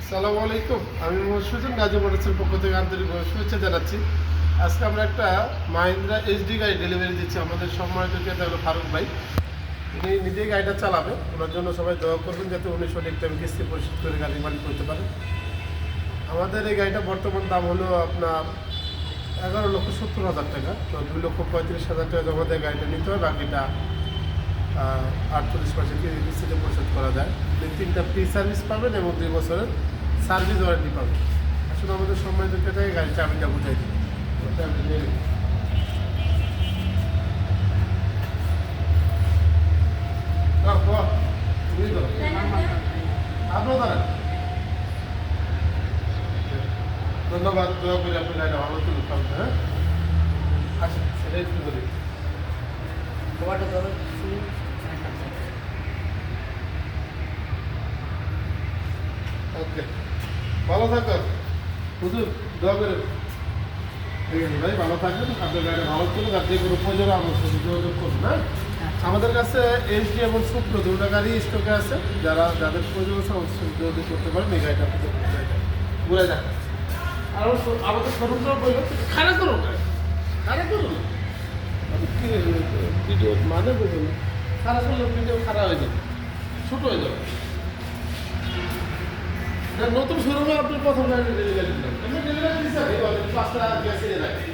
আসসালামু আলাইকুম। আমি মোহাম্মদ সুজন, গাজী মোটরসের পক্ষ থেকে আন্তরিক শুভেচ্ছা জানাচ্ছি। আজকে আমরা একটা মাহিন্দ্রা এইচডি গাড়ি ডেলিভারি দিচ্ছি। আমাদের সম্মানিত ক্রেতা হলো ফারুক ভাই। উনি নিজেই গাড়িটা চালাবে। ওনার জন্য সবাই দোয়া করবেন যাতে উনি সঠিক টাইমে কিস্তি পরিশোধ করে গাড়ি মালিক করতে পারে। আমাদের এই গাড়িটা বর্তমান দাম হলো আপনার 11,70,000 টাকা। তো 2,35,000 টাকা জমা দিয়ে গাড়িটা নিতে হয়, বাকিটা 48 মাসে কিস্তিতে পরিশোধ করা যায়। 3টা ফ্রি সার্ভিস পাবেন এবং 2 বছরের সার্ভিস ওয়ারেন্টি পাবেন। আসলে আমাদের সম্মানিত ক্রেতাকে গাড়ির চাবিটা বুঝাই দিন। ধন্যবাদ, দোয়া করি আপনি গাড়িটা ভালো তুলতে পারবেন। হ্যাঁ, আচ্ছা, সেটাই একটু বলি। ওকে, ভালো থাকো হুজুর, দোয়া করে। ঠিক আছে ভাই, ভালো থাকবেন। আপনার গাড়িটা ভালো চলুক, আর যে কোনো প্রয়োজনে আমার সাথে যোগাযোগ করুন। হ্যাঁ, আমাদের কাছে এইচডি এবং সুপ্রো দুটো গাড়ি স্টকে আছে। যাদের প্রয়োজন আছে আমাদের সাথে যোগাযোগ করতে পারেন। এই গাড়িটা আপনাদের ঘুরে যান। আর আমাদের শোরুমটা বললো খারাপ করুন, খারাপ করুন ভিডিও মানে বুঝুন। খারাপ করলে ভিডিও খারাপ হয়ে যাবে, ছোটো হয়ে যাবে। নতুন শোরুমে আপনি প্রথম গাড়ি ডেলিভারি দিলেন, এমনি ডেলিভারি দিচ্ছেন 5 টাকা গ্যাস এনে রাখি।